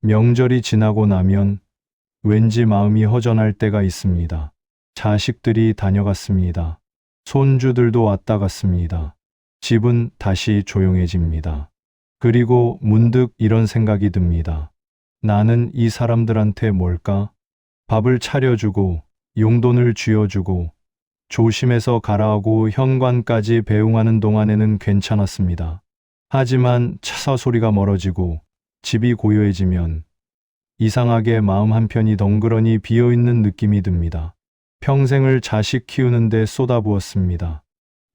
명절이 지나고 나면 왠지 마음이 허전할 때가 있습니다. 자식들이 다녀갔습니다. 손주들도 왔다 갔습니다. 집은 다시 조용해집니다. 그리고 문득 이런 생각이 듭니다. 나는 이 사람들한테 뭘까? 밥을 차려주고 용돈을 쥐어주고 조심해서 가라하고 현관까지 배웅하는 동안에는 괜찮았습니다. 하지만 차 소리가 멀어지고 집이 고요해지면 이상하게 마음 한편이 덩그러니 비어있는 느낌이 듭니다. 평생을 자식 키우는데 쏟아부었습니다.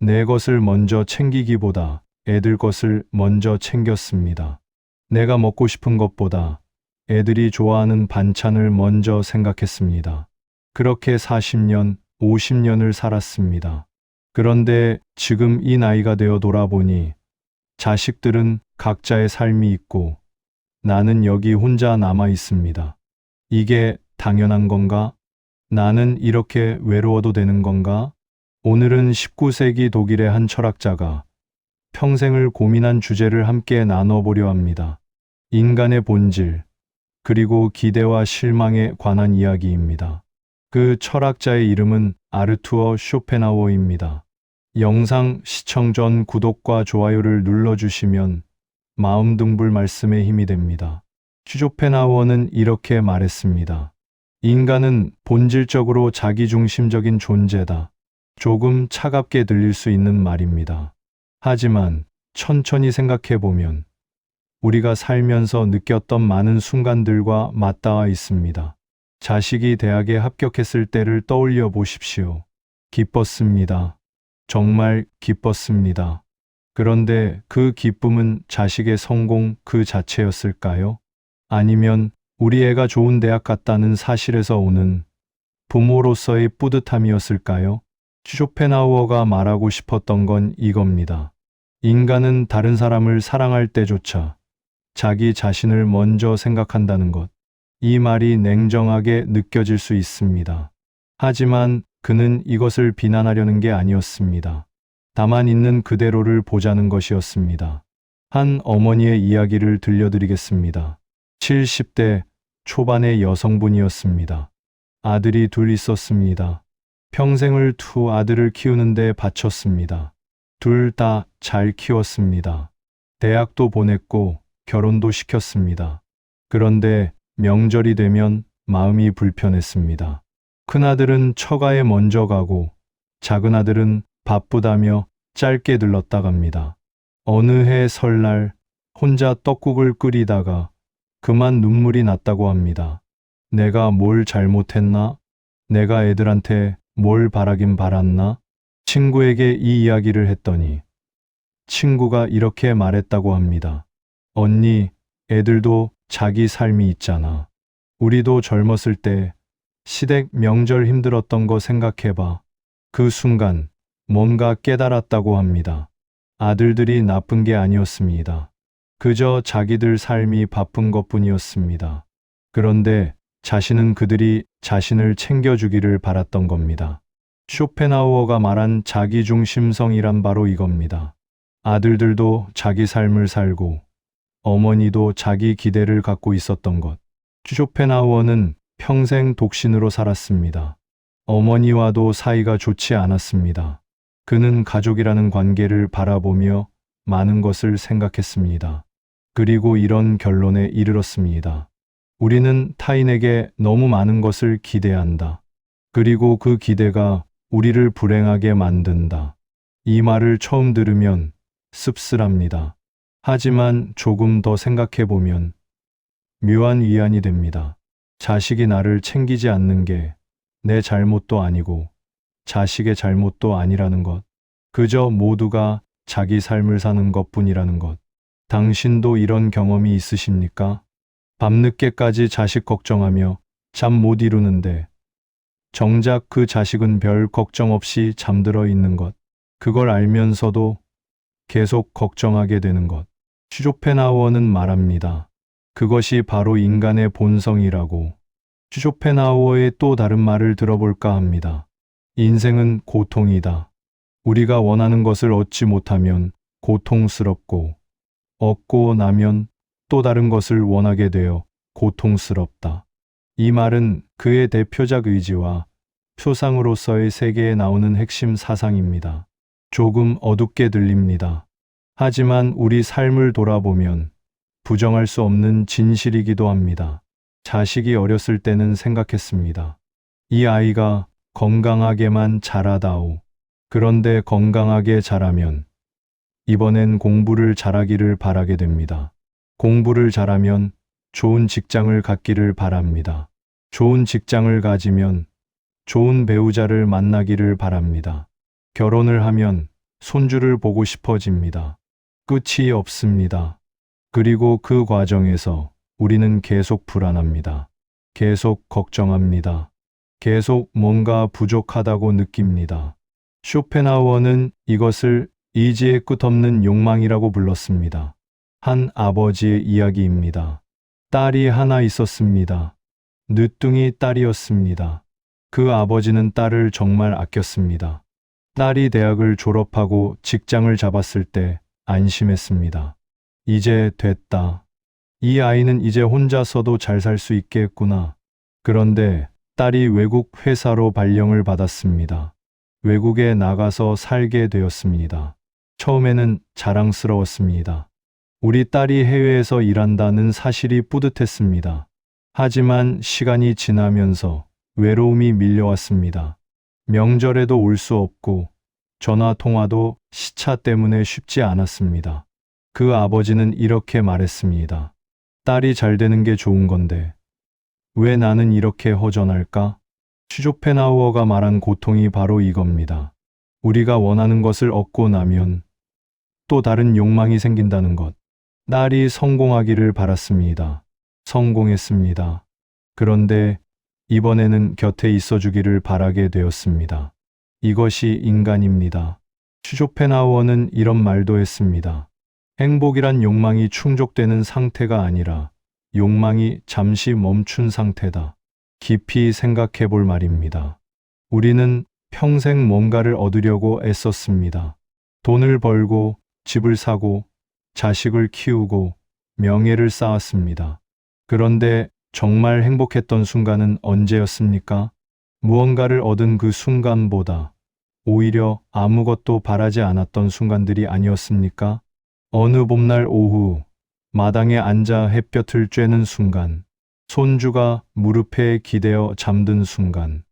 내 것을 먼저 챙기기보다 애들 것을 먼저 챙겼습니다. 내가 먹고 싶은 것보다 애들이 좋아하는 반찬을 먼저 생각했습니다. 그렇게 40년, 50년을 살았습니다. 그런데 지금 이 나이가 되어 돌아보니 자식들은 각자의 삶이 있고 나는 여기 혼자 남아 있습니다. 이게 당연한 건가? 나는 이렇게 외로워도 되는 건가? 오늘은 19세기 독일의 한 철학자가 평생을 고민한 주제를 함께 나눠보려 합니다. 인간의 본질, 그리고 기대와 실망에 관한 이야기입니다. 그 철학자의 이름은 아르투어 쇼펜하우어입니다. 영상 시청 전 구독과 좋아요를 눌러주시면 마음둥불 말씀에 힘이 됩니다. 쇼펜하우어는 이렇게 말했습니다. 인간은 본질적으로 자기중심적인 존재다. 조금 차갑게 들릴 수 있는 말입니다. 하지만 천천히 생각해보면 우리가 살면서 느꼈던 많은 순간들과 맞닿아 있습니다. 자식이 대학에 합격했을 때를 떠올려 보십시오. 기뻤습니다. 정말 기뻤습니다. 그런데 그 기쁨은 자식의 성공 그 자체였을까요? 아니면 우리 애가 좋은 대학 갔다는 사실에서 오는 부모로서의 뿌듯함이었을까요? 쇼펜하우어가 말하고 싶었던 건 이겁니다. 인간은 다른 사람을 사랑할 때조차 자기 자신을 먼저 생각한다는 것. 이 말이 냉정하게 느껴질 수 있습니다. 하지만 그는 이것을 비난하려는 게 아니었습니다. 다만 있는 그대로를 보자는 것이었습니다. 한 어머니의 이야기를 들려드리겠습니다. 70대 초반의 여성분이었습니다. 아들이 둘 있었습니다. 평생을 두 아들을 키우는데 바쳤습니다. 둘 다 잘 키웠습니다. 대학도 보냈고 결혼도 시켰습니다. 그런데 명절이 되면 마음이 불편했습니다. 큰아들은 처가에 먼저 가고 작은아들은 바쁘다며 짧게 들렀다 갑니다. 어느 해 설날 혼자 떡국을 끓이다가 그만 눈물이 났다고 합니다. 내가 뭘 잘못했나? 내가 애들한테 뭘 바라긴 바랐나? 친구에게 이 이야기를 했더니 친구가 이렇게 말했다고 합니다. 언니, 애들도 자기 삶이 있잖아. 우리도 젊었을 때 시댁 명절 힘들었던 거 생각해봐. 그 순간 뭔가 깨달았다고 합니다. 아들들이 나쁜 게 아니었습니다. 그저 자기들 삶이 바쁜 것뿐이었습니다. 그런데 자신은 그들이 자신을 챙겨주기를 바랐던 겁니다. 쇼펜하우어가 말한 자기중심성이란 바로 이겁니다. 아들들도 자기 삶을 살고 어머니도 자기 기대를 갖고 있었던 것. 쇼펜하우어는 평생 독신으로 살았습니다. 어머니와도 사이가 좋지 않았습니다. 그는 가족이라는 관계를 바라보며 많은 것을 생각했습니다. 그리고 이런 결론에 이르렀습니다. 우리는 타인에게 너무 많은 것을 기대한다. 그리고 그 기대가 우리를 불행하게 만든다. 이 말을 처음 들으면 씁쓸합니다. 하지만 조금 더 생각해보면 묘한 위안이 됩니다. 자식이 나를 챙기지 않는 게 내 잘못도 아니고 자식의 잘못도 아니라는 것. 그저 모두가 자기 삶을 사는 것뿐이라는 것. 당신도 이런 경험이 있으십니까? 밤늦게까지 자식 걱정하며 잠 못 이루는데 정작 그 자식은 별 걱정 없이 잠들어 있는 것. 그걸 알면서도 계속 걱정하게 되는 것. 쇼펜하우어는 말합니다. 그것이 바로 인간의 본성이라고. 쇼펜하우어의 또 다른 말을 들어볼까 합니다. 인생은 고통이다. 우리가 원하는 것을 얻지 못하면 고통스럽고 얻고 나면 또 다른 것을 원하게 되어 고통스럽다. 이 말은 그의 대표작 의지와 표상으로서의 세계에 나오는 핵심 사상입니다. 조금 어둡게 들립니다. 하지만 우리 삶을 돌아보면 부정할 수 없는 진실이기도 합니다. 자식이 어렸을 때는 생각했습니다. 이 아이가 건강하게만 자라다오. 그런데 건강하게 자라면 이번엔 공부를 잘하기를 바라게 됩니다. 공부를 잘하면 좋은 직장을 갖기를 바랍니다. 좋은 직장을 가지면 좋은 배우자를 만나기를 바랍니다. 결혼을 하면 손주를 보고 싶어집니다. 끝이 없습니다. 그리고 그 과정에서 우리는 계속 불안합니다. 계속 걱정합니다. 계속 뭔가 부족하다고 느낍니다. 쇼펜하우어는 이것을 이지의 끝없는 욕망이라고 불렀습니다. 한 아버지의 이야기입니다. 딸이 하나 있었습니다. 늦둥이 딸이었습니다. 그 아버지는 딸을 정말 아꼈습니다. 딸이 대학을 졸업하고 직장을 잡았을 때 안심했습니다. 이제 됐다. 이 아이는 이제 혼자서도 잘 살 수 있겠구나. 그런데 딸이 외국 회사로 발령을 받았습니다. 외국에 나가서 살게 되었습니다. 처음에는 자랑스러웠습니다. 우리 딸이 해외에서 일한다는 사실이 뿌듯했습니다. 하지만 시간이 지나면서 외로움이 밀려왔습니다. 명절에도 올 수 없고 전화 통화도 시차 때문에 쉽지 않았습니다. 그 아버지는 이렇게 말했습니다. 딸이 잘 되는 게 좋은 건데 왜 나는 이렇게 허전할까? 쇼펜하우어가 말한 고통이 바로 이겁니다. 우리가 원하는 것을 얻고 나면 또 다른 욕망이 생긴다는 것. 딸이 성공하기를 바랐습니다. 성공했습니다. 그런데 이번에는 곁에 있어주기를 바라게 되었습니다. 이것이 인간입니다. 쇼펜하우어는 이런 말도 했습니다. 행복이란 욕망이 충족되는 상태가 아니라 욕망이 잠시 멈춘 상태다. 깊이 생각해 볼 말입니다. 우리는 평생 뭔가를 얻으려고 애썼습니다. 돈을 벌고 집을 사고 자식을 키우고 명예를 쌓았습니다. 그런데 정말 행복했던 순간은 언제였습니까? 무언가를 얻은 그 순간보다 오히려 아무것도 바라지 않았던 순간들이 아니었습니까? 어느 봄날 오후 마당에 앉아 햇볕을 쬐는 순간, 손주가 무릎에 기대어 잠든 순간,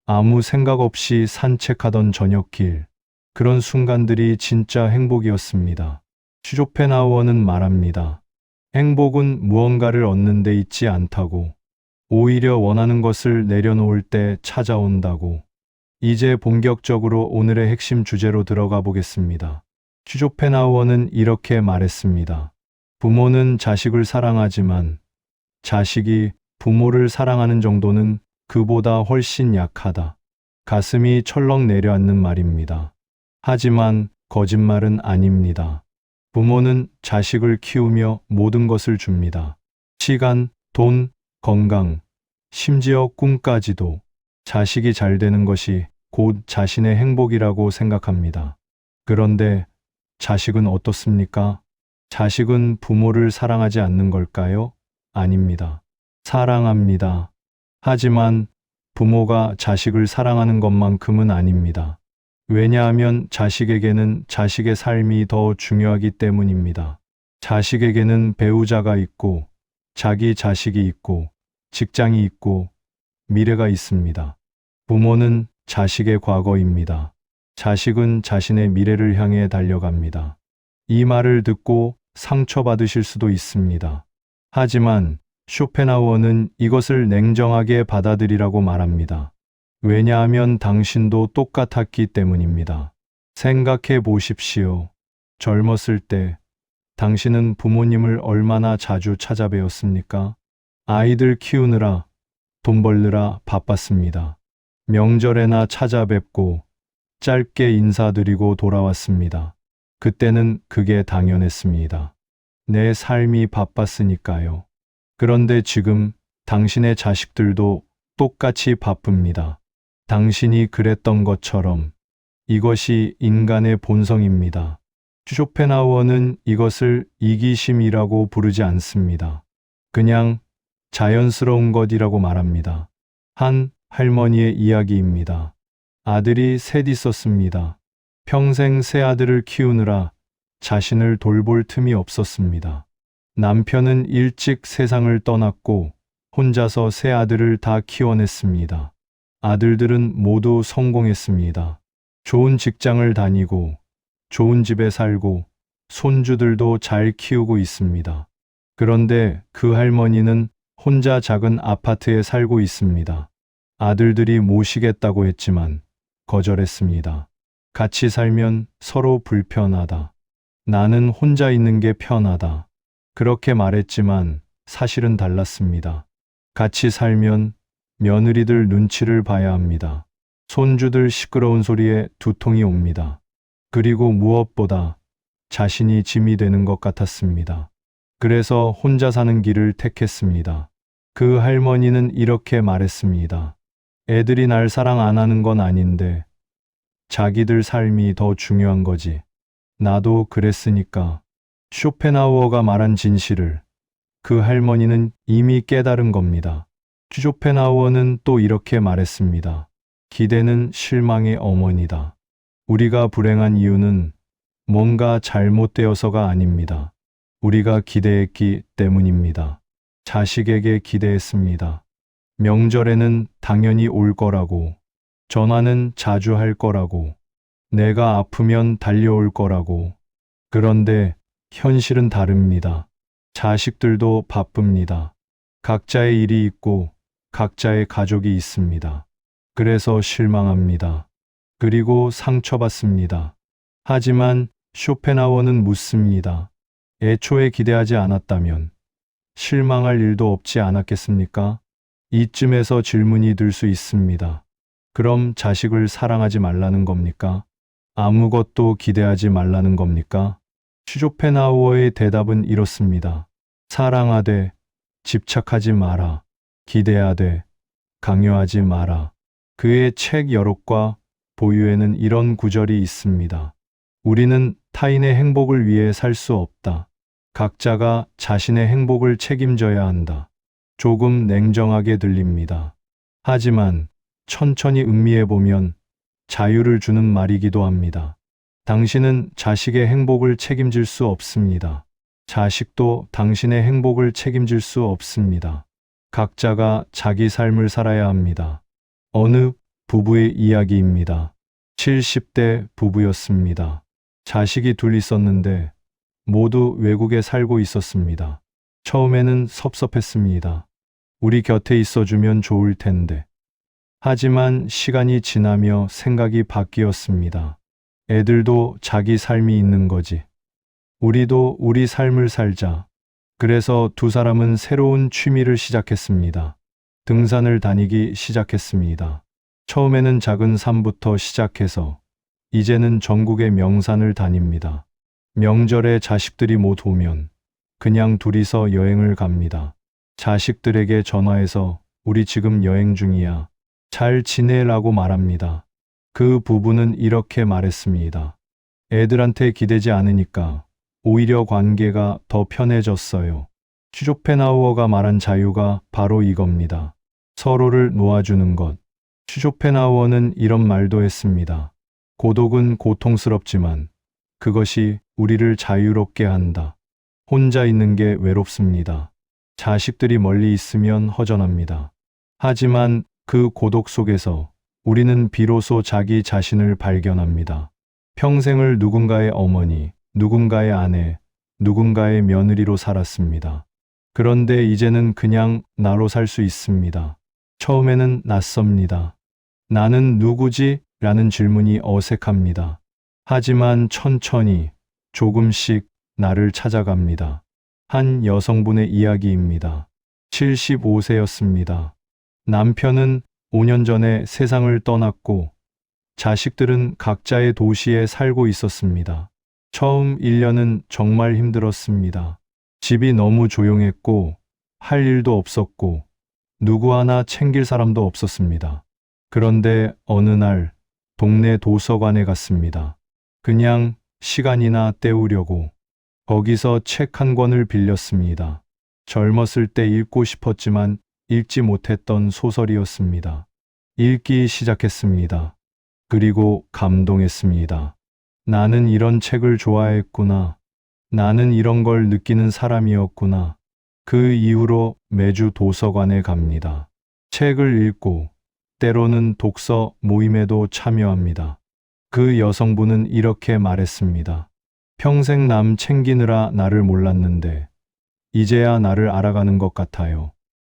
아무 생각 없이 산책하던 저녁길, 그런 순간들이 진짜 행복이었습니다. 쇼펜하우어는 말합니다. 행복은 무언가를 얻는 데 있지 않다고, 오히려 원하는 것을 내려놓을 때 찾아온다고. 이제 본격적으로 오늘의 핵심 주제로 들어가 보겠습니다. 쇼펜하우어는 이렇게 말했습니다. 부모는 자식을 사랑하지만 자식이 부모를 사랑하는 정도는 그보다 훨씬 약하다. 가슴이 철렁 내려앉는 말입니다. 하지만 거짓말은 아닙니다. 부모는 자식을 키우며 모든 것을 줍니다. 시간, 돈, 건강, 심지어 꿈까지도. 자식이 잘 되는 것이 곧 자신의 행복이라고 생각합니다. 그런데 자식은 어떻습니까? 자식은 부모를 사랑하지 않는 걸까요? 아닙니다. 사랑합니다. 하지만 부모가 자식을 사랑하는 것만큼은 아닙니다. 왜냐하면 자식에게는 자식의 삶이 더 중요하기 때문입니다. 자식에게는 배우자가 있고, 자기 자식이 있고, 직장이 있고, 미래가 있습니다. 부모는 자식의 과거입니다. 자식은 자신의 미래를 향해 달려갑니다. 이 말을 듣고 상처받으실 수도 있습니다. 하지만 쇼펜하우어는 이것을 냉정하게 받아들이라고 말합니다. 왜냐하면 당신도 똑같았기 때문입니다. 생각해 보십시오. 젊었을 때 당신은 부모님을 얼마나 자주 찾아뵈었습니까? 아이들 키우느라, 돈 벌느라 바빴습니다. 명절에나 찾아뵙고 짧게 인사드리고 돌아왔습니다. 그때는 그게 당연했습니다. 내 삶이 바빴으니까요. 그런데 지금 당신의 자식들도 똑같이 바쁩니다. 당신이 그랬던 것처럼. 이것이 인간의 본성입니다. 쇼펜하우어는 이것을 이기심이라고 부르지 않습니다. 그냥 자연스러운 것이라고 말합니다. 한 할머니의 이야기입니다. 아들이 셋 있었습니다. 평생 세 아들을 키우느라 자신을 돌볼 틈이 없었습니다. 남편은 일찍 세상을 떠났고 혼자서 세 아들을 다 키워냈습니다. 아들들은 모두 성공했습니다. 좋은 직장을 다니고 좋은 집에 살고 손주들도 잘 키우고 있습니다. 그런데 그 할머니는 혼자 작은 아파트에 살고 있습니다. 아들들이 모시겠다고 했지만 거절했습니다. 같이 살면 서로 불편하다. 나는 혼자 있는 게 편하다. 그렇게 말했지만 사실은 달랐습니다. 같이 살면 며느리들 눈치를 봐야 합니다. 손주들 시끄러운 소리에 두통이 옵니다. 그리고 무엇보다 자신이 짐이 되는 것 같았습니다. 그래서 혼자 사는 길을 택했습니다. 그 할머니는 이렇게 말했습니다. 애들이 날 사랑 안 하는 건 아닌데 자기들 삶이 더 중요한 거지. 나도 그랬으니까. 쇼펜하우어가 말한 진실을 그 할머니는 이미 깨달은 겁니다. 쇼펜하우어는 또 이렇게 말했습니다. 기대는 실망의 어머니다. 우리가 불행한 이유는 뭔가 잘못되어서가 아닙니다. 우리가 기대했기 때문입니다. 자식에게 기대했습니다. 명절에는 당연히 올 거라고, 전화는 자주 할 거라고, 내가 아프면 달려올 거라고. 그런데 현실은 다릅니다. 자식들도 바쁩니다. 각자의 일이 있고 각자의 가족이 있습니다. 그래서 실망합니다. 그리고 상처받습니다. 하지만 쇼펜하우어는 묻습니다. 애초에 기대하지 않았다면 실망할 일도 없지 않았겠습니까? 이쯤에서 질문이 들 수 있습니다. 그럼 자식을 사랑하지 말라는 겁니까? 아무것도 기대하지 말라는 겁니까? 쇼펜하우어의 대답은 이렇습니다. 사랑하되 집착하지 마라. 기대하되 강요하지 마라. 그의 책 여록과 보유에는 이런 구절이 있습니다. 우리는 타인의 행복을 위해 살 수 없다. 각자가 자신의 행복을 책임져야 한다. 조금 냉정하게 들립니다. 하지만 천천히 음미해 보면 자유를 주는 말이기도 합니다. 당신은 자식의 행복을 책임질 수 없습니다. 자식도 당신의 행복을 책임질 수 없습니다. 각자가 자기 삶을 살아야 합니다. 어느 부부의 이야기입니다. 70대 부부였습니다. 자식이 둘 있었는데 모두 외국에 살고 있었습니다. 처음에는 섭섭했습니다. 우리 곁에 있어주면 좋을 텐데. 하지만 시간이 지나며 생각이 바뀌었습니다. 애들도 자기 삶이 있는 거지. 우리도 우리 삶을 살자. 그래서 두 사람은 새로운 취미를 시작했습니다. 등산을 다니기 시작했습니다. 처음에는 작은 산부터 시작해서 이제는 전국의 명산을 다닙니다. 명절에 자식들이 못 오면 그냥 둘이서 여행을 갑니다. 자식들에게 전화해서 우리 지금 여행 중이야. 잘 지내라고 말합니다. 그 부부는 이렇게 말했습니다. 애들한테 기대지 않으니까 오히려 관계가 더 편해졌어요. 쇼펜하우어가 말한 자유가 바로 이겁니다. 서로를 놓아주는 것. 쇼펜하우어는 이런 말도 했습니다. 고독은 고통스럽지만 그것이 우리를 자유롭게 한다. 혼자 있는 게 외롭습니다. 자식들이 멀리 있으면 허전합니다. 하지만 그 고독 속에서 우리는 비로소 자기 자신을 발견합니다. 평생을 누군가의 어머니, 누군가의 아내, 누군가의 며느리로 살았습니다. 그런데 이제는 그냥 나로 살 수 있습니다. 처음에는 낯섭니다. 나는 누구지? 라는 질문이 어색합니다. 하지만 천천히 조금씩 나를 찾아갑니다. 한 여성분의 이야기입니다. 75세였습니다. 남편은 5년 전에 세상을 떠났고 자식들은 각자의 도시에 살고 있었습니다. 처음 1년은 정말 힘들었습니다. 집이 너무 조용했고 할 일도 없었고 누구 하나 챙길 사람도 없었습니다. 그런데 어느 날 동네 도서관에 갔습니다. 그냥 시간이나 때우려고. 거기서 책 한 권을 빌렸습니다. 젊었을 때 읽고 싶었지만 읽지 못했던 소설이었습니다. 읽기 시작했습니다. 그리고 감동했습니다. 나는 이런 책을 좋아했구나. 나는 이런 걸 느끼는 사람이었구나. 그 이후로 매주 도서관에 갑니다. 책을 읽고 때로는 독서 모임에도 참여합니다. 그 여성분은 이렇게 말했습니다. 평생 남 챙기느라 나를 몰랐는데 이제야 나를 알아가는 것 같아요.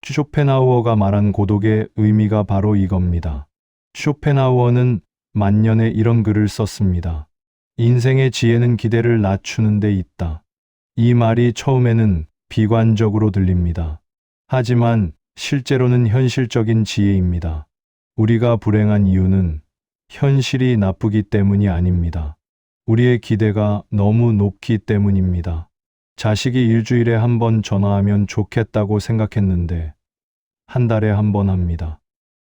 쇼펜하우어가 말한 고독의 의미가 바로 이겁니다. 쇼펜하우어는 만년에 이런 글을 썼습니다. 인생의 지혜는 기대를 낮추는 데 있다. 이 말이 처음에는 비관적으로 들립니다. 하지만 실제로는 현실적인 지혜입니다. 우리가 불행한 이유는 현실이 나쁘기 때문이 아닙니다. 우리의 기대가 너무 높기 때문입니다. 자식이 일주일에 한 번 전화하면 좋겠다고 생각했는데 한 달에 한 번 합니다.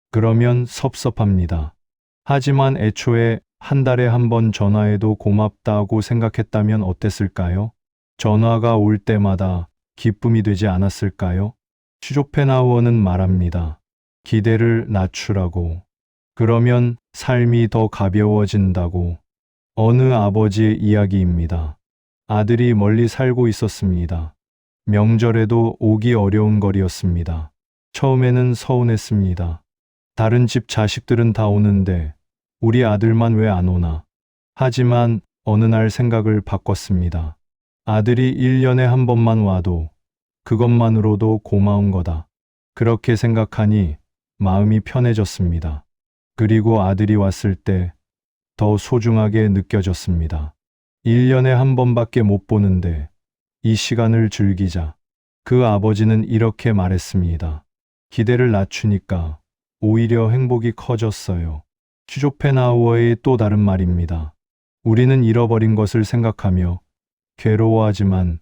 그러면 섭섭합니다. 하지만 애초에 한 달에 한 번 전화해도 고맙다고 생각했다면 어땠을까요? 전화가 올 때마다 기쁨이 되지 않았을까요? 쇼펜하우어는 말합니다. 기대를 낮추라고. 그러면 삶이 더 가벼워진다고. 어느 아버지의 이야기입니다. 아들이 멀리 살고 있었습니다. 명절에도 오기 어려운 거리였습니다. 처음에는 서운했습니다. 다른 집 자식들은 다 오는데 우리 아들만 왜 안 오나. 하지만 어느 날 생각을 바꿨습니다. 아들이 1년에 한 번만 와도 그것만으로도 고마운 거다. 그렇게 생각하니 마음이 편해졌습니다. 그리고 아들이 왔을 때 더 소중하게 느껴졌습니다. 1년에 한 번밖에 못 보는데 이 시간을 즐기자. 그 아버지는 이렇게 말했습니다. 기대를 낮추니까 오히려 행복이 커졌어요. 쇼펜하우어의 또 다른 말입니다. 우리는 잃어버린 것을 생각하며 괴로워하지만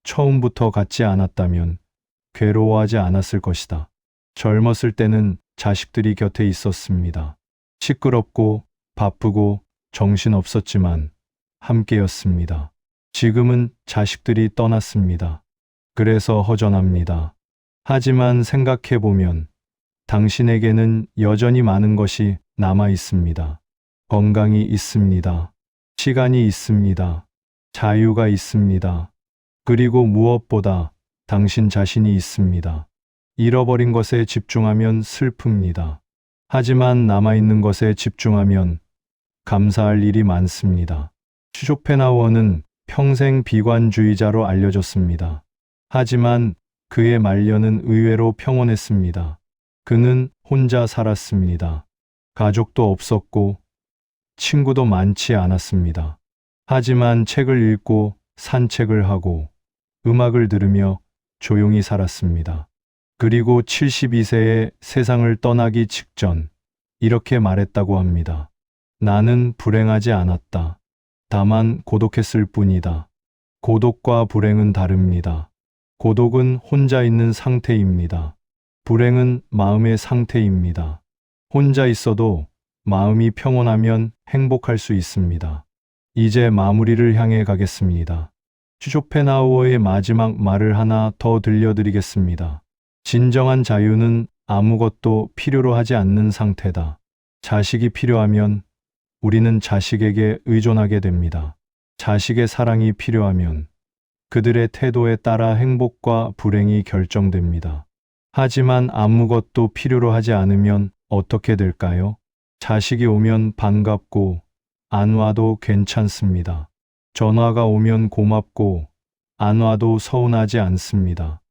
처음부터 갖지 않았다면 괴로워하지 않았을 것이다. 젊었을 때는 자식들이 곁에 있었습니다. 시끄럽고 바쁘고 정신없었지만 함께였습니다. 지금은 자식들이 떠났습니다. 그래서 허전합니다. 하지만 생각해보면 당신에게는 여전히 많은 것이 남아 있습니다. 건강이 있습니다. 시간이 있습니다. 자유가 있습니다. 그리고 무엇보다 당신 자신이 있습니다. 잃어버린 것에 집중하면 슬픕니다. 하지만 남아있는 것에 집중하면 감사할 일이 많습니다. 쇼펜하우어는 평생 비관주의자로 알려졌습니다. 하지만 그의 말년은 의외로 평온했습니다. 그는 혼자 살았습니다. 가족도 없었고 친구도 많지 않았습니다. 하지만 책을 읽고 산책을 하고 음악을 들으며 조용히 살았습니다. 그리고 72세에 세상을 떠나기 직전 이렇게 말했다고 합니다. 나는 불행하지 않았다. 다만 고독했을 뿐이다. 고독과 불행은 다릅니다. 고독은 혼자 있는 상태입니다. 불행은 마음의 상태입니다. 혼자 있어도 마음이 평온하면 행복할 수 있습니다. 이제 마무리를 향해 가겠습니다. 쇼펜하우어의 마지막 말을 하나 더 들려드리겠습니다. 진정한 자유는 아무것도 필요로 하지 않는 상태다. 자식이 필요하면 우리는 자식에게 의존하게 됩니다. 자식의 사랑이 필요하면 그들의 태도에 따라 행복과 불행이 결정됩니다. 하지만 아무것도 필요로 하지 않으면 어떻게 될까요? 자식이 오면 반갑고 안 와도 괜찮습니다. 전화가 오면 고맙고 안 와도 서운하지 않습니다.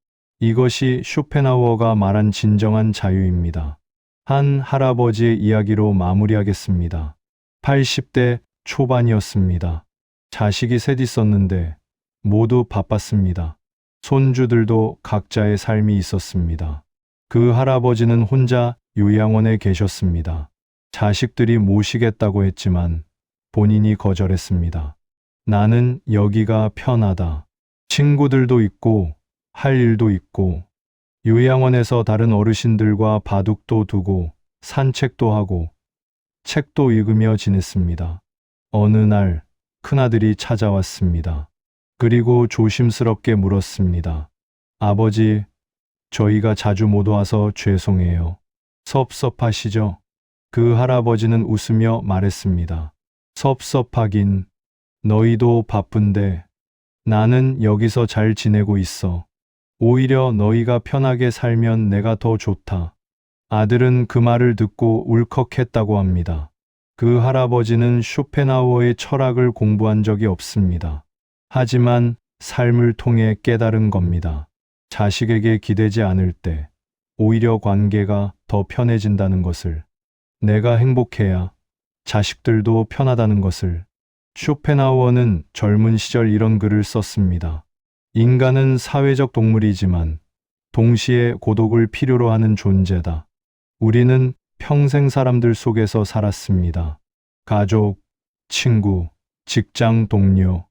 이것이 쇼펜하우어가 말한 진정한 자유입니다. 한 할아버지의 이야기로 마무리하겠습니다. 80대 초반이었습니다. 자식이 셋 있었는데 모두 바빴습니다. 손주들도 각자의 삶이 있었습니다. 그 할아버지는 혼자 요양원에 계셨습니다. 자식들이 모시겠다고 했지만 본인이 거절했습니다. 나는 여기가 편하다. 친구들도 있고 할 일도 있고 요양원에서 다른 어르신들과 바둑도 두고 산책도 하고 책도 읽으며 지냈습니다. 어느 날 큰아들이 찾아왔습니다. 그리고 조심스럽게 물었습니다. 아버지, 저희가 자주 못 와서 죄송해요. 섭섭하시죠? 그 할아버지는 웃으며 말했습니다. 섭섭하긴. 너희도 바쁜데 나는 여기서 잘 지내고 있어. 오히려 너희가 편하게 살면 내가 더 좋다. 아들은 그 말을 듣고 울컥했다고 합니다. 그 할아버지는 쇼펜하우어의 철학을 공부한 적이 없습니다. 하지만 삶을 통해 깨달은 겁니다. 자식에게 기대지 않을 때 오히려 관계가 더 편해진다는 것을, 내가 행복해야 자식들도 편하다는 것을. 쇼펜하우어는 젊은 시절 이런 글을 썼습니다. 인간은 사회적 동물이지만 동시에 고독을 필요로 하는 존재다. 우리는 평생 사람들 속에서 살았습니다. 가족, 친구, 직장 동료,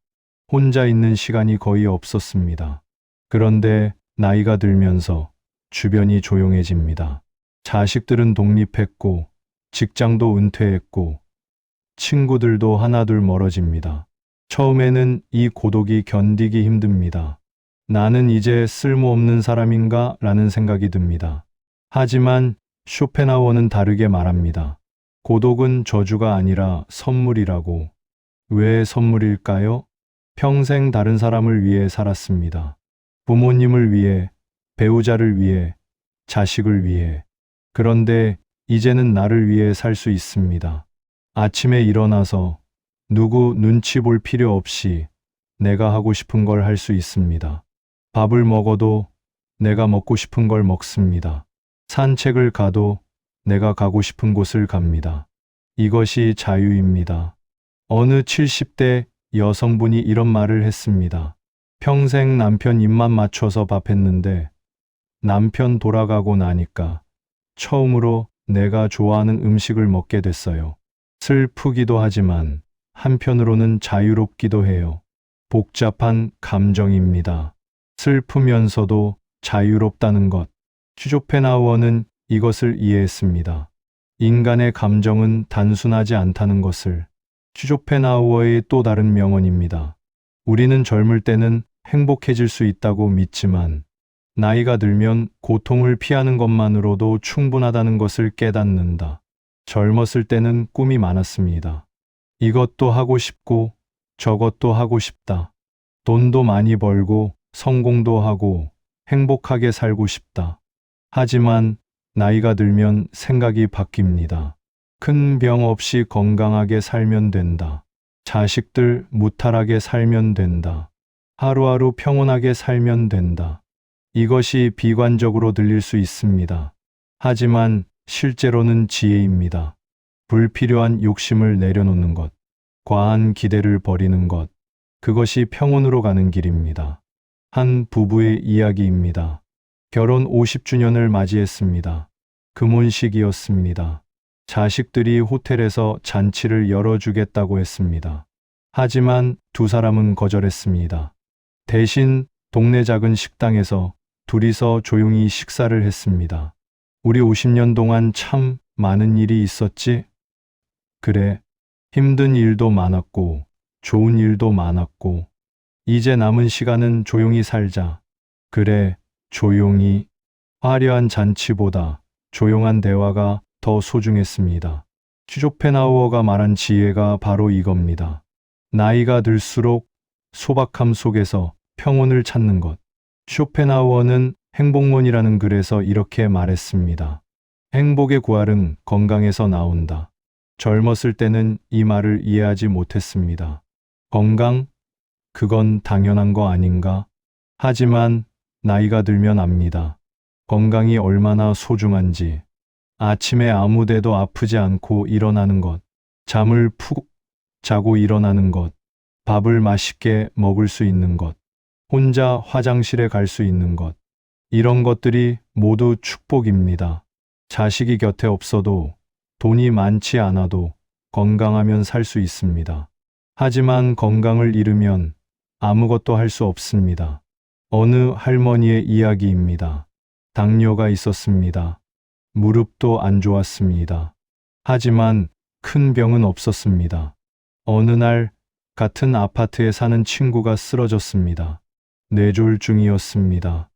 혼자 있는 시간이 거의 없었습니다. 그런데 나이가 들면서 주변이 조용해집니다. 자식들은 독립했고, 직장도 은퇴했고, 친구들도 하나둘 멀어집니다. 처음에는 이 고독이 견디기 힘듭니다. 나는 이제 쓸모없는 사람인가? 라는 생각이 듭니다. 하지만 쇼펜하우어는 다르게 말합니다. 고독은 저주가 아니라 선물이라고. 왜 선물일까요? 평생 다른 사람을 위해 살았습니다. 부모님을 위해, 배우자를 위해, 자식을 위해. 그런데 이제는 나를 위해 살 수 있습니다. 아침에 일어나서 누구 눈치 볼 필요 없이 내가 하고 싶은 걸 할 수 있습니다. 밥을 먹어도 내가 먹고 싶은 걸 먹습니다. 산책을 가도 내가 가고 싶은 곳을 갑니다. 이것이 자유입니다. 어느 70대 여성분이 이런 말을 했습니다. 평생 남편 입맛 맞춰서 밥했는데 남편 돌아가고 나니까 처음으로 내가 좋아하는 음식을 먹게 됐어요. 슬프기도 하지만 한편으로는 자유롭기도 해요. 복잡한 감정입니다. 슬프면서도 자유롭다는 것. 쇼펜하우어는 이것을 이해했습니다. 인간의 감정은 단순하지 않다는 것을. 쇼펜하우어의 또 다른 명언입니다. 우리는 젊을 때는 행복해질 수 있다고 믿지만 나이가 들면 고통을 피하는 것만으로도 충분하다는 것을 깨닫는다. 젊었을 때는 꿈이 많았습니다. 이것도 하고 싶고 저것도 하고 싶다. 돈도 많이 벌고 성공도 하고 행복하게 살고 싶다. 하지만 나이가 들면 생각이 바뀝니다. 큰 병 없이 건강하게 살면 된다. 자식들 무탈하게 살면 된다. 하루하루 평온하게 살면 된다. 이것이 비관적으로 들릴 수 있습니다. 하지만 실제로는 지혜입니다. 불필요한 욕심을 내려놓는 것, 과한 기대를 버리는 것, 그것이 평온으로 가는 길입니다. 한 부부의 이야기입니다. 결혼 50주년을 맞이했습니다. 금혼식이었습니다. 자식들이 호텔에서 잔치를 열어주겠다고 했습니다. 하지만 두 사람은 거절했습니다. 대신 동네 작은 식당에서 둘이서 조용히 식사를 했습니다. 우리 50년 동안 참 많은 일이 있었지? 그래, 힘든 일도 많았고, 좋은 일도 많았고, 이제 남은 시간은 조용히 살자. 그래, 조용히. 화려한 잔치보다 조용한 대화가 더 소중했습니다. 쇼펜하우어가 말한 지혜가 바로 이겁니다. 나이가 들수록 소박함 속에서 평온을 찾는 것. 쇼펜하우어는 행복론이라는 글에서 이렇게 말했습니다. 행복의 구할은 건강에서 나온다. 젊었을 때는 이 말을 이해하지 못했습니다. 건강? 그건 당연한 거 아닌가? 하지만 나이가 들면 압니다. 건강이 얼마나 소중한지. 아침에 아무데도 아프지 않고 일어나는 것, 잠을 푹 자고 일어나는 것, 밥을 맛있게 먹을 수 있는 것, 혼자 화장실에 갈 수 있는 것. 이런 것들이 모두 축복입니다. 자식이 곁에 없어도, 돈이 많지 않아도 건강하면 살 수 있습니다. 하지만 건강을 잃으면 아무것도 할 수 없습니다. 어느 할머니의 이야기입니다. 당뇨가 있었습니다. 무릎도 안 좋았습니다. 하지만 큰 병은 없었습니다. 어느 날 같은 아파트에 사는 친구가 쓰러졌습니다. 뇌졸중이었습니다.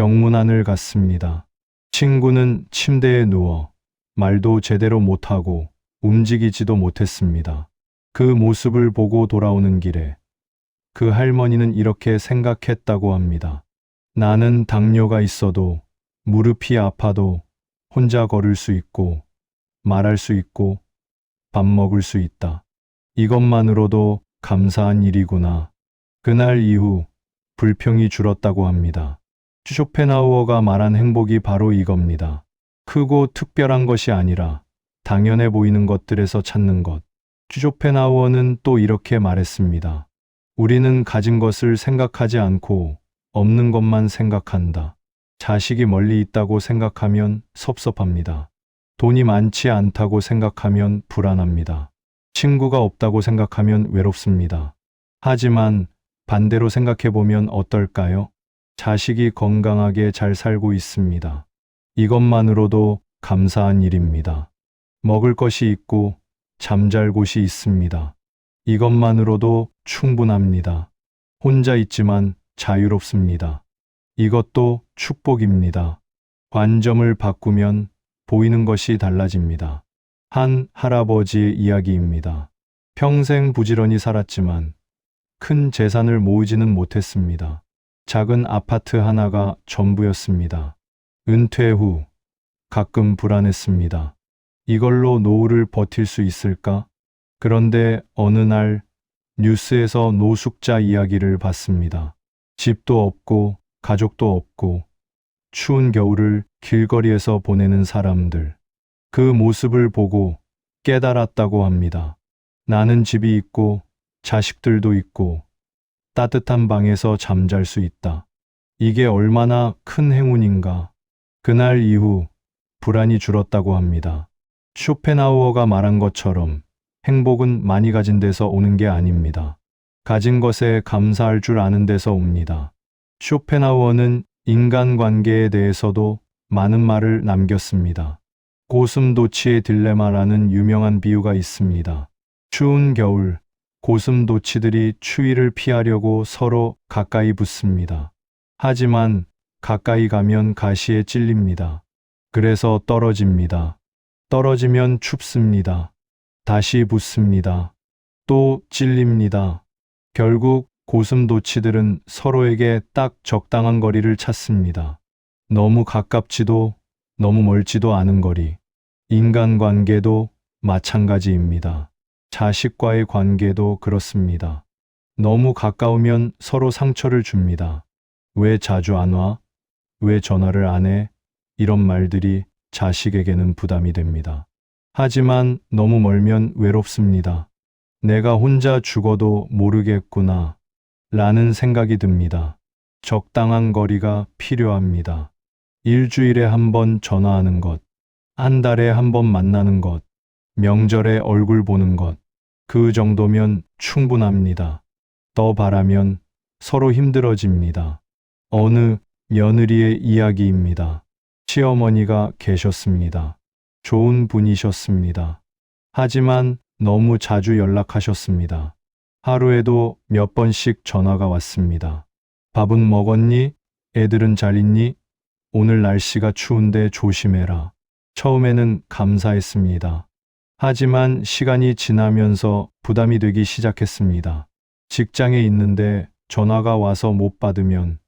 병문안을 갔습니다. 친구는 침대에 누워 말도 제대로 못하고 움직이지도 못했습니다. 그 모습을 보고 돌아오는 길에 그 할머니는 이렇게 생각했다고 합니다. 나는 당뇨가 있어도 무릎이 아파도 혼자 걸을 수 있고 말할 수 있고 밥 먹을 수 있다. 이것만으로도 감사한 일이구나. 그날 이후 불평이 줄었다고 합니다. 쇼펜하우어가 말한 행복이 바로 이겁니다. 크고 특별한 것이 아니라 당연해 보이는 것들에서 찾는 것. 쇼펜하우어는 또 이렇게 말했습니다. 우리는 가진 것을 생각하지 않고 없는 것만 생각한다. 자식이 멀리 있다고 생각하면 섭섭합니다. 돈이 많지 않다고 생각하면 불안합니다. 친구가 없다고 생각하면 외롭습니다. 하지만 반대로 생각해보면 어떨까요? 자식이 건강하게 잘 살고 있습니다. 이것만으로도 감사한 일입니다. 먹을 것이 있고 잠잘 곳이 있습니다. 이것만으로도 충분합니다. 혼자 있지만 자유롭습니다. 이것도 축복입니다. 관점을 바꾸면 보이는 것이 달라집니다. 한 할아버지의 이야기입니다. 평생 부지런히 살았지만 큰 재산을 모으지는 못했습니다. 작은 아파트 하나가 전부였습니다. 은퇴 후 가끔 불안했습니다. 이걸로 노후를 버틸 수 있을까? 그런데 어느 날 뉴스에서 노숙자 이야기를 봤습니다. 집도 없고 가족도 없고 추운 겨울을 길거리에서 보내는 사람들. 그 모습을 보고 깨달았다고 합니다. 나는 집이 있고 자식들도 있고 따뜻한 방에서 잠잘 수 있다. 이게 얼마나 큰 행운인가. 그날 이후 불안이 줄었다고 합니다. 쇼펜하우어가 말한 것처럼 행복은 많이 가진 데서 오는 게 아닙니다. 가진 것에 감사할 줄 아는 데서 옵니다. 쇼펜하우어는 인간관계에 대해서도 많은 말을 남겼습니다. 고슴도치의 딜레마라는 유명한 비유가 있습니다. 추운 겨울, 고슴도치들이 추위를 피하려고 서로 가까이 붙습니다. 하지만 가까이 가면 가시에 찔립니다. 그래서 떨어집니다. 떨어지면 춥습니다. 다시 붙습니다. 또 찔립니다. 결국 고슴도치들은 서로에게 딱 적당한 거리를 찾습니다. 너무 가깝지도 너무 멀지도 않은 거리. 인간관계도 마찬가지입니다. 자식과의 관계도 그렇습니다. 너무 가까우면 서로 상처를 줍니다. 왜 자주 안 와? 왜 전화를 안 해? 이런 말들이 자식에게는 부담이 됩니다. 하지만 너무 멀면 외롭습니다. 내가 혼자 죽어도 모르겠구나 라는 생각이 듭니다. 적당한 거리가 필요합니다. 일주일에 한 번 전화하는 것, 한 달에 한 번 만나는 것, 명절에 얼굴 보는 것, 그 정도면 충분합니다. 더 바라면 서로 힘들어집니다. 어느 며느리의 이야기입니다. 시어머니가 계셨습니다. 좋은 분이셨습니다. 하지만 너무 자주 연락하셨습니다. 하루에도 몇 번씩 전화가 왔습니다. 밥은 먹었니? 애들은 잘 있니? 오늘 날씨가 추운데 조심해라. 처음에는 감사했습니다. 하지만 시간이 지나면서 부담이 되기 시작했습니다. 직장에 있는데 전화가 와서 못 받으면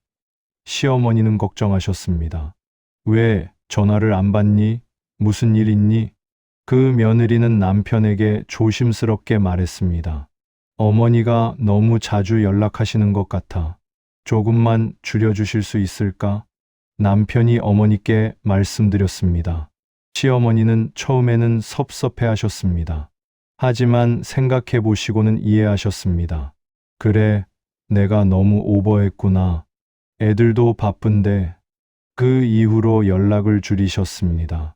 시어머니는 걱정하셨습니다. 왜 전화를 안 받니? 무슨 일 있니? 그 며느리는 남편에게 조심스럽게 말했습니다. 어머니가 너무 자주 연락하시는 것 같아. 조금만 줄여주실 수 있을까? 남편이 어머니께 말씀드렸습니다. 시어머니는 처음에는 섭섭해 하셨습니다. 하지만 생각해 보시고는 이해하셨습니다. 그래, 내가 너무 오버했구나. 애들도 바쁜데. 그 이후로 연락을 줄이셨습니다.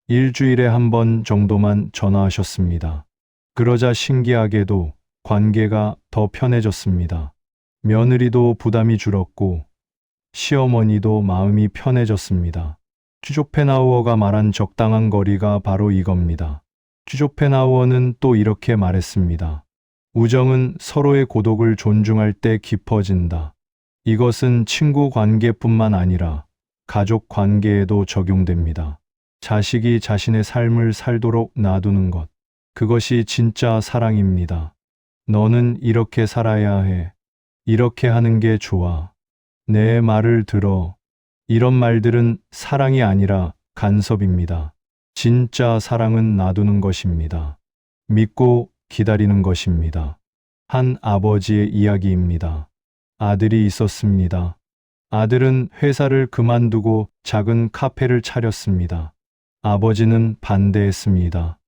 일주일에 한 번 정도만 전화하셨습니다. 그러자 신기하게도 관계가 더 편해졌습니다. 며느리도 부담이 줄었고 시어머니도 마음이 편해졌습니다. 쇼펜하우어가 말한 적당한 거리가 바로 이겁니다. 쇼펜하우어는 또 이렇게 말했습니다. 우정은 서로의 고독을 존중할 때 깊어진다. 이것은 친구 관계뿐만 아니라 가족 관계에도 적용됩니다. 자식이 자신의 삶을 살도록 놔두는 것. 그것이 진짜 사랑입니다. 너는 이렇게 살아야 해. 이렇게 하는 게 좋아. 내 말을 들어. 이런 말들은 사랑이 아니라 간섭입니다. 진짜 사랑은 놔두는 것입니다. 믿고 기다리는 것입니다. 한 아버지의 이야기입니다. 아들이 있었습니다. 아들은 회사를 그만두고 작은 카페를 차렸습니다. 아버지는 반대했습니다.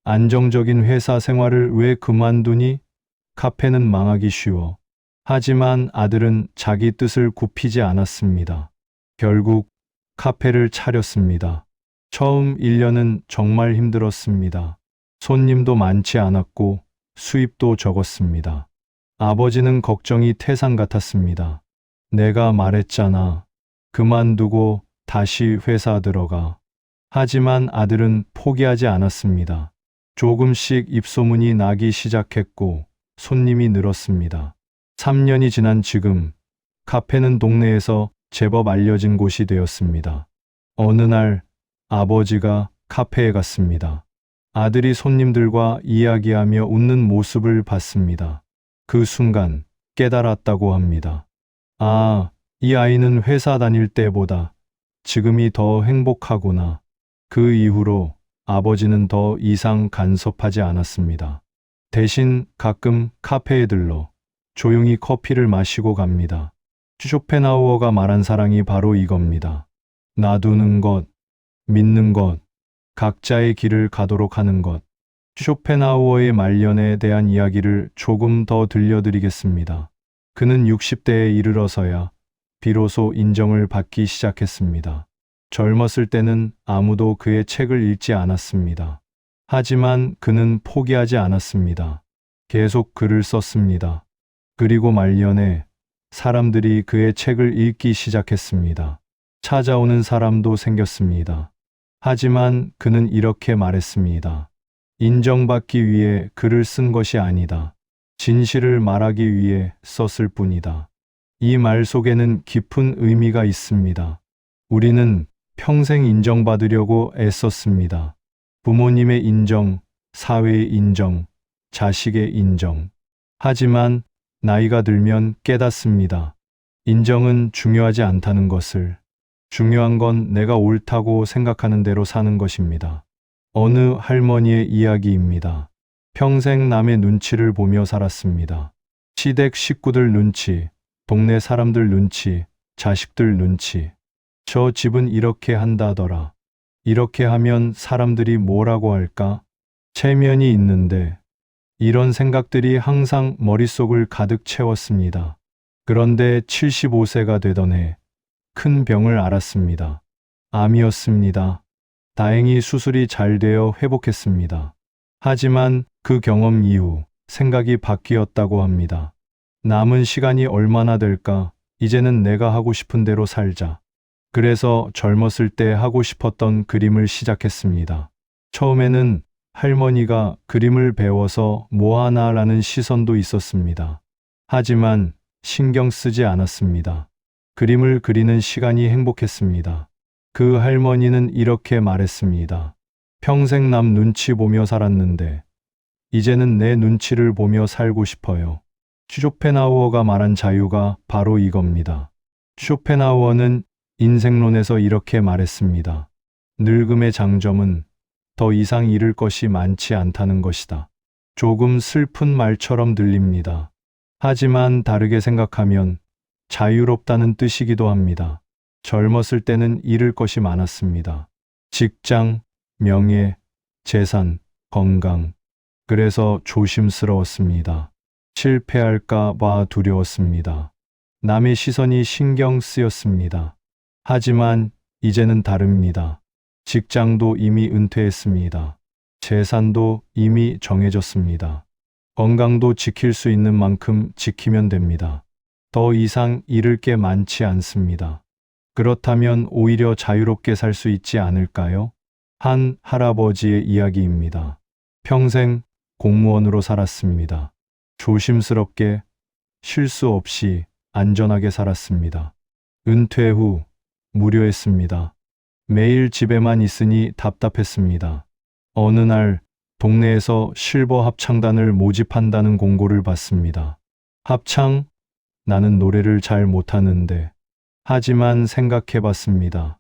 안정적인 회사 생활을 왜 그만두니? 카페는 망하기 쉬워. 하지만 아들은 자기 뜻을 굽히지 않았습니다. 결국 카페를 차렸습니다. 처음 1년은 정말 힘들었습니다. 손님도 많지 않았고 수입도 적었습니다. 아버지는 걱정이 태산 같았습니다. 내가 말했잖아. 그만두고 다시 회사 들어가. 하지만 아들은 포기하지 않았습니다. 조금씩 입소문이 나기 시작했고 손님이 늘었습니다. 3년이 지난 지금 카페는 동네에서 제법 알려진 곳이 되었습니다. 어느 날 아버지가 카페에 갔습니다. 아들이 손님들과 이야기하며 웃는 모습을 봤습니다. 그 순간 깨달았다고 합니다. 아, 이 아이는 회사 다닐 때보다 지금이 더 행복하구나. 그 이후로 아버지는 더 이상 간섭하지 않았습니다. 대신 가끔 카페에 들러 조용히 커피를 마시고 갑니다. 쇼펜하우어가 말한 사랑이 바로 이겁니다. 놔두는 것, 믿는 것, 각자의 길을 가도록 하는 것. 쇼펜하우어의 말년에 대한 이야기를 조금 더 들려드리겠습니다. 그는 60대에 이르러서야 비로소 인정을 받기 시작했습니다. 젊었을 때는 아무도 그의 책을 읽지 않았습니다. 하지만 그는 포기하지 않았습니다. 계속 글을 썼습니다. 그리고 말년에 사람들이 그의 책을 읽기 시작했습니다. 찾아오는 사람도 생겼습니다. 하지만 그는 이렇게 말했습니다. 인정받기 위해 글을 쓴 것이 아니다. 진실을 말하기 위해 썼을 뿐이다. 이 말 속에는 깊은 의미가 있습니다. 우리는 평생 인정받으려고 애썼습니다. 부모님의 인정, 사회의 인정, 자식의 인정. 하지만 나이가 들면 깨닫습니다. 인정은 중요하지 않다는 것을. 중요한 건 내가 옳다고 생각하는 대로 사는 것입니다. 어느 할머니의 이야기입니다. 평생 남의 눈치를 보며 살았습니다. 시댁 식구들 눈치, 동네 사람들 눈치, 자식들 눈치. 저 집은 이렇게 한다더라. 이렇게 하면 사람들이 뭐라고 할까? 체면이 있는데. 이런 생각들이 항상 머릿속을 가득 채웠습니다. 그런데 75세가 되던 해 큰 병을 앓았습니다. 암이었습니다. 다행히 수술이 잘 되어 회복했습니다. 하지만 그 경험 이후 생각이 바뀌었다고 합니다. 남은 시간이 얼마나 될까? 이제는 내가 하고 싶은 대로 살자. 그래서 젊었을 때 하고 싶었던 그림을 시작했습니다. 처음에는 할머니가 그림을 배워서 뭐하나라는 시선도 있었습니다. 하지만 신경 쓰지 않았습니다. 그림을 그리는 시간이 행복했습니다. 그 할머니는 이렇게 말했습니다. 평생 남 눈치 보며 살았는데 이제는 내 눈치를 보며 살고 싶어요. 쇼펜하우어가 말한 자유가 바로 이겁니다. 쇼펜하우어는 인생론에서 이렇게 말했습니다. 늙음의 장점은 더 이상 잃을 것이 많지 않다는 것이다. 조금 슬픈 말처럼 들립니다. 하지만 다르게 생각하면 자유롭다는 뜻이기도 합니다. 젊었을 때는 잃을 것이 많았습니다. 직장, 명예, 재산, 건강. 그래서 조심스러웠습니다. 실패할까 봐 두려웠습니다. 남의 시선이 신경 쓰였습니다. 하지만 이제는 다릅니다. 직장도 이미 은퇴했습니다. 재산도 이미 정해졌습니다. 건강도 지킬 수 있는 만큼 지키면 됩니다. 더 이상 잃을 게 많지 않습니다. 그렇다면 오히려 자유롭게 살 수 있지 않을까요? 한 할아버지의 이야기입니다. 평생 공무원으로 살았습니다. 조심스럽게, 실수 없이 안전하게 살았습니다. 은퇴 후 무료했습니다. 매일 집에만 있으니 답답했습니다. 어느 날 동네에서 실버 합창단을 모집한다는 공고를 받습니다. 합창? 나는 노래를 잘 못하는데. 하지만 생각해 봤습니다.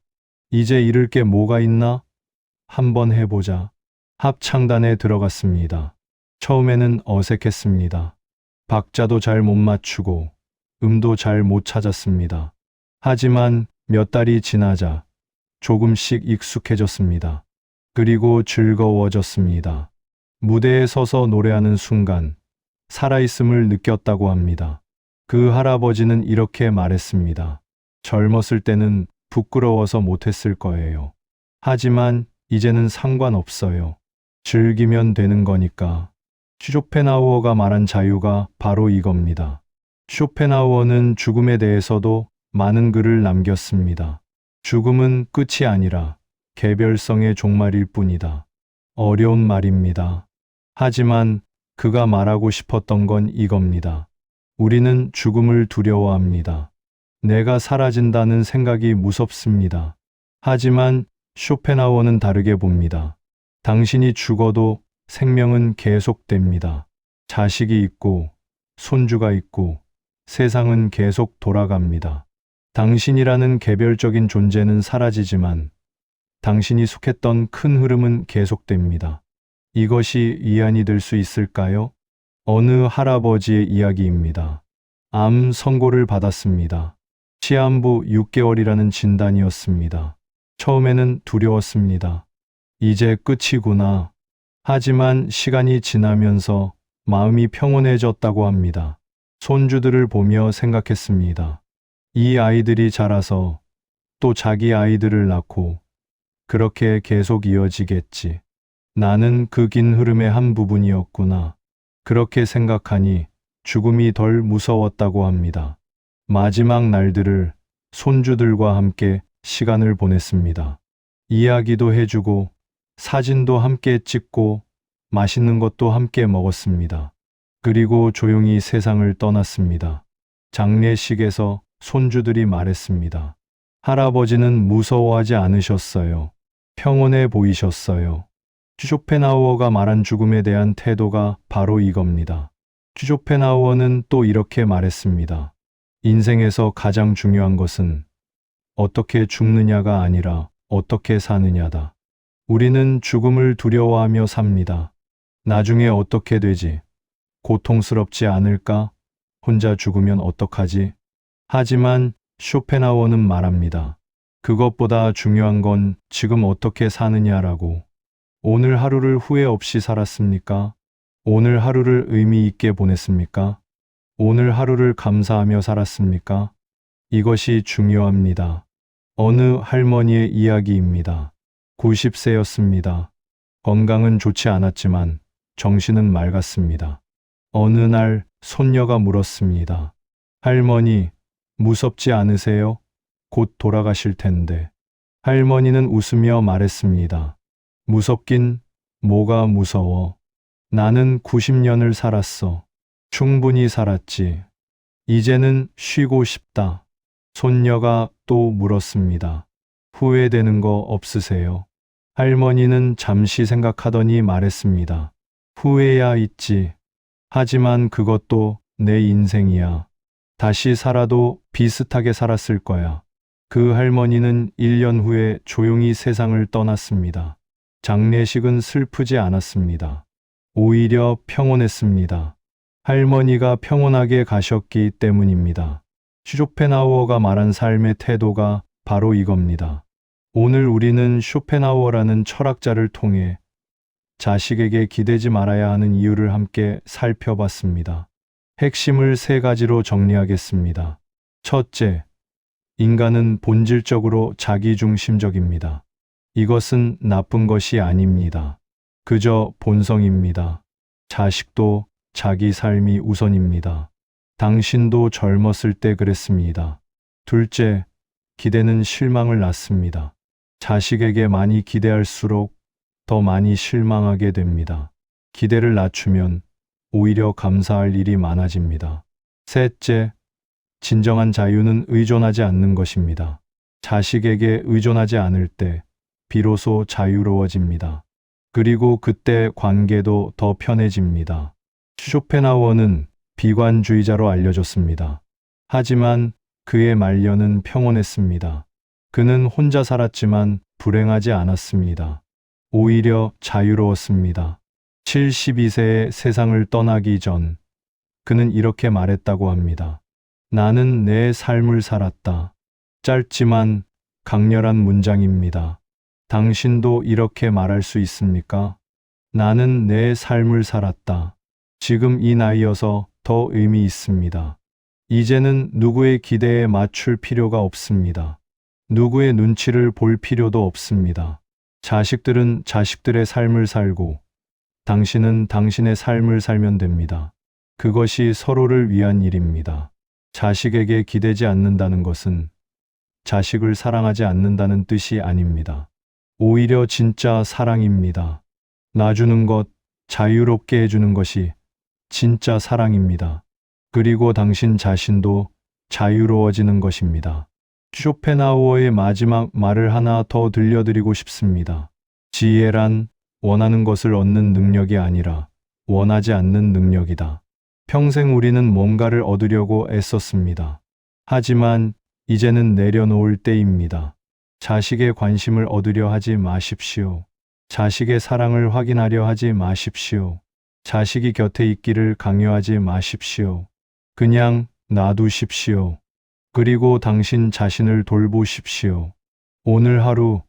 이제 잃을 게 뭐가 있나? 한번 해보자. 합창단에 들어갔습니다. 처음에는 어색했습니다. 박자도 잘 못 맞추고 음도 잘 못 찾았습니다. 하지만 몇 달이 지나자 조금씩 익숙해졌습니다. 그리고 즐거워졌습니다. 무대에 서서 노래하는 순간 살아있음을 느꼈다고 합니다. 그 할아버지는 이렇게 말했습니다. 젊었을 때는 부끄러워서 못했을 거예요. 하지만 이제는 상관없어요. 즐기면 되는 거니까. 쇼펜하우어가 말한 자유가 바로 이겁니다. 쇼펜하우어는 죽음에 대해서도 많은 글을 남겼습니다. 죽음은 끝이 아니라 개별성의 종말일 뿐이다. 어려운 말입니다. 하지만 그가 말하고 싶었던 건 이겁니다. 우리는 죽음을 두려워합니다. 내가 사라진다는 생각이 무섭습니다. 하지만 쇼펜하우어는 다르게 봅니다. 당신이 죽어도 생명은 계속됩니다. 자식이 있고 손주가 있고 세상은 계속 돌아갑니다. 당신이라는 개별적인 존재는 사라지지만 당신이 속했던 큰 흐름은 계속됩니다. 이것이 위안이 될 수 있을까요? 어느 할아버지의 이야기입니다. 암 선고를 받았습니다. 시한부 6개월이라는 진단이었습니다. 처음에는 두려웠습니다. 이제 끝이구나. 하지만 시간이 지나면서 마음이 평온해졌다고 합니다. 손주들을 보며 생각했습니다. 이 아이들이 자라서 또 자기 아이들을 낳고 그렇게 계속 이어지겠지. 나는 그 긴 흐름의 한 부분이었구나. 그렇게 생각하니 죽음이 덜 무서웠다고 합니다. 마지막 날들을 손주들과 함께 시간을 보냈습니다. 이야기도 해주고 사진도 함께 찍고 맛있는 것도 함께 먹었습니다. 그리고 조용히 세상을 떠났습니다. 장례식에서 손주들이 말했습니다. 할아버지는 무서워하지 않으셨어요. 평온해 보이셨어요. 쇼펜하우어가 말한 죽음에 대한 태도가 바로 이겁니다. 쇼펜하우어는 또 이렇게 말했습니다. 인생에서 가장 중요한 것은 어떻게 죽느냐가 아니라 어떻게 사느냐다. 우리는 죽음을 두려워하며 삽니다. 나중에 어떻게 되지? 고통스럽지 않을까? 혼자 죽으면 어떡하지? 하지만 쇼펜하우어는 말합니다. 그것보다 중요한 건 지금 어떻게 사느냐라고. 오늘 하루를 후회 없이 살았습니까? 오늘 하루를 의미 있게 보냈습니까? 오늘 하루를 감사하며 살았습니까? 이것이 중요합니다. 어느 할머니의 이야기입니다. 90세였습니다. 건강은 좋지 않았지만 정신은 맑았습니다. 어느 날 손녀가 물었습니다. 할머니, 무섭지 않으세요? 곧 돌아가실 텐데. 할머니는 웃으며 말했습니다. 무섭긴 뭐가 무서워. 나는 90년을 살았어. 충분히 살았지. 이제는 쉬고 싶다. 손녀가 또 물었습니다. 후회되는 거 없으세요? 할머니는 잠시 생각하더니 말했습니다. 후회야 있지. 하지만 그것도 내 인생이야. 다시 살아도 비슷하게 살았을 거야. 그 할머니는 1년 후에 조용히 세상을 떠났습니다. 장례식은 슬프지 않았습니다. 오히려 평온했습니다. 할머니가 평온하게 가셨기 때문입니다. 쇼펜하우어가 말한 삶의 태도가 바로 이겁니다. 오늘 우리는 쇼펜하우어라는 철학자를 통해 자식에게 기대지 말아야 하는 이유를 함께 살펴봤습니다. 핵심을 3가지로 정리하겠습니다. 첫째, 인간은 본질적으로 자기중심적입니다. 이것은 나쁜 것이 아닙니다. 그저 본성입니다. 자식도 자기 삶이 우선입니다. 당신도 젊었을 때 그랬습니다. 둘째, 기대는 실망을 낳습니다. 자식에게 많이 기대할수록 더 많이 실망하게 됩니다. 기대를 낮추면 오히려 감사할 일이 많아집니다. 셋째, 진정한 자유는 의존하지 않는 것입니다. 자식에게 의존하지 않을 때 비로소 자유로워집니다. 그리고 그때 관계도 더 편해집니다. 쇼펜하우어는 비관주의자로 알려졌습니다. 하지만 그의 말년은 평온했습니다. 그는 혼자 살았지만 불행하지 않았습니다. 오히려 자유로웠습니다. 72세에 세상을 떠나기 전 그는 이렇게 말했다고 합니다. 나는 내 삶을 살았다. 짧지만 강렬한 문장입니다. 당신도 이렇게 말할 수 있습니까? 나는 내 삶을 살았다. 지금 이 나이여서 더 의미 있습니다. 이제는 누구의 기대에 맞출 필요가 없습니다. 누구의 눈치를 볼 필요도 없습니다. 자식들은 자식들의 삶을 살고 당신은 당신의 삶을 살면 됩니다. 그것이 서로를 위한 일입니다. 자식에게 기대지 않는다는 것은 자식을 사랑하지 않는다는 뜻이 아닙니다. 오히려 진짜 사랑입니다. 놔주는 것, 자유롭게 해주는 것이 진짜 사랑입니다. 그리고 당신 자신도 자유로워지는 것입니다. 쇼펜하우어의 마지막 말을 하나 더 들려드리고 싶습니다. 지혜란 원하는 것을 얻는 능력이 아니라 원하지 않는 능력이다. 평생 우리는 뭔가를 얻으려고 애썼습니다. 하지만 이제는 내려놓을 때입니다. 자식의 관심을 얻으려 하지 마십시오. 자식의 사랑을 확인하려 하지 마십시오. 자식이 곁에 있기를 강요하지 마십시오. 그냥 놔두십시오. 그리고 당신 자신을 돌보십시오. 오늘 하루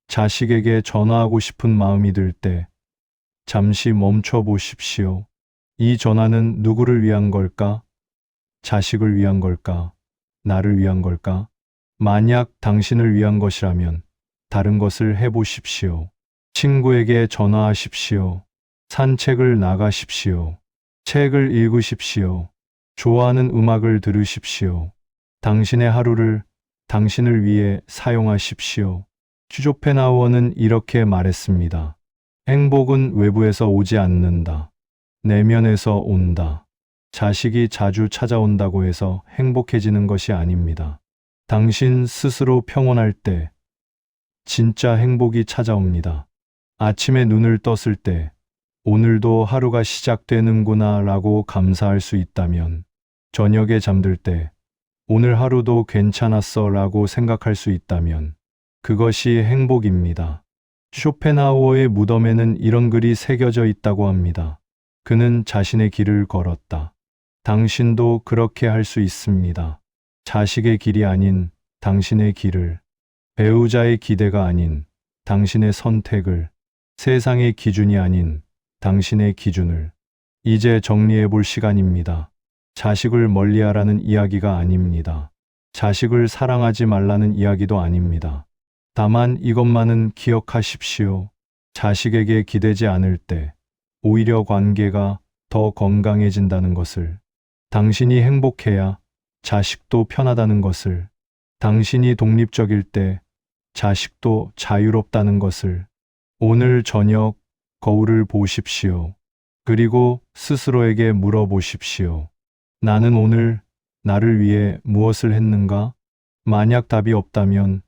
자식에게 전화하고 싶은 마음이 들 때 잠시 멈춰 보십시오. 이 전화는 누구를 위한 걸까? 자식을 위한 걸까? 나를 위한 걸까? 만약 당신을 위한 것이라면 다른 것을 해보십시오. 친구에게 전화하십시오. 산책을 나가십시오. 책을 읽으십시오. 좋아하는 음악을 들으십시오. 당신의 하루를 당신을 위해 사용하십시오. 쇼펜하우어는 이렇게 말했습니다. 행복은 외부에서 오지 않는다. 내면에서 온다. 자식이 자주 찾아온다고 해서 행복해지는 것이 아닙니다. 당신 스스로 평온할 때 진짜 행복이 찾아옵니다. 아침에 눈을 떴을 때 오늘도 하루가 시작되는구나 라고 감사할 수 있다면, 저녁에 잠들 때 오늘 하루도 괜찮았어 라고 생각할 수 있다면 그것이 행복입니다. 쇼펜하우어의 무덤에는 이런 글이 새겨져 있다고 합니다. 그는 자신의 길을 걸었다. 당신도 그렇게 할 수 있습니다. 자식의 길이 아닌 당신의 길을, 배우자의 기대가 아닌 당신의 선택을, 세상의 기준이 아닌 당신의 기준을 이제 정리해 볼 시간입니다. 자식을 멀리하라는 이야기가 아닙니다. 자식을 사랑하지 말라는 이야기도 아닙니다. 다만 이것만은 기억하십시오. 자식에게 기대지 않을 때 오히려 관계가 더 건강해진다는 것을, 당신이 행복해야 자식도 편하다는 것을, 당신이 독립적일 때 자식도 자유롭다는 것을. 오늘 저녁 거울을 보십시오. 그리고 스스로에게 물어보십시오. 나는 오늘 나를 위해 무엇을 했는가? 만약 답이 없다면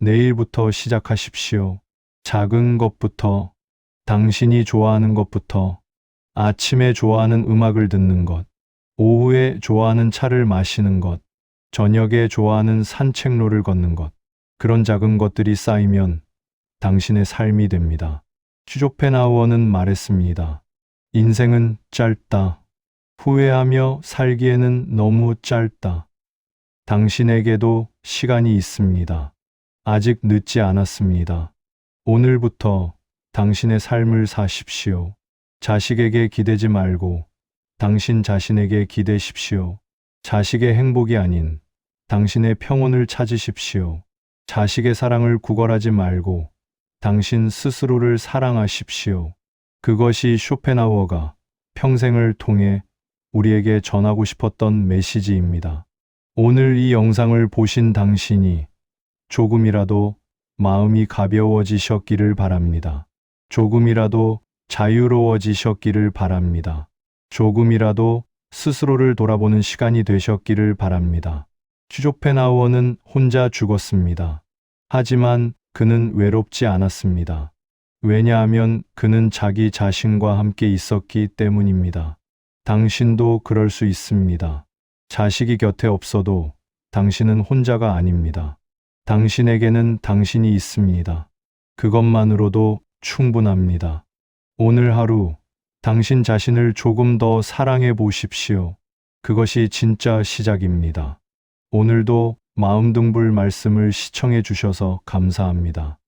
내일부터 시작하십시오. 작은 것부터, 당신이 좋아하는 것부터, 아침에 좋아하는 음악을 듣는 것, 오후에 좋아하는 차를 마시는 것, 저녁에 좋아하는 산책로를 걷는 것. 그런 작은 것들이 쌓이면 당신의 삶이 됩니다. 쇼펜하우어는 말했습니다. 인생은 짧다. 후회하며 살기에는 너무 짧다. 당신에게도 시간이 있습니다. 아직 늦지 않았습니다. 오늘부터 당신의 삶을 사십시오. 자식에게 기대지 말고 당신 자신에게 기대십시오. 자식의 행복이 아닌 당신의 평온을 찾으십시오. 자식의 사랑을 구걸하지 말고 당신 스스로를 사랑하십시오. 그것이 쇼펜하우어가 평생을 통해 우리에게 전하고 싶었던 메시지입니다. 오늘 이 영상을 보신 당신이 조금이라도 마음이 가벼워지셨기를 바랍니다. 조금이라도 자유로워지셨기를 바랍니다. 조금이라도 스스로를 돌아보는 시간이 되셨기를 바랍니다. 쇼펜하우어는 혼자 죽었습니다. 하지만 그는 외롭지 않았습니다. 왜냐하면 그는 자기 자신과 함께 있었기 때문입니다. 당신도 그럴 수 있습니다. 자식이 곁에 없어도 당신은 혼자가 아닙니다. 당신에게는 당신이 있습니다. 그것만으로도 충분합니다. 오늘 하루 당신 자신을 조금 더 사랑해 보십시오. 그것이 진짜 시작입니다. 오늘도 마음둥불 말씀을 시청해 주셔서 감사합니다.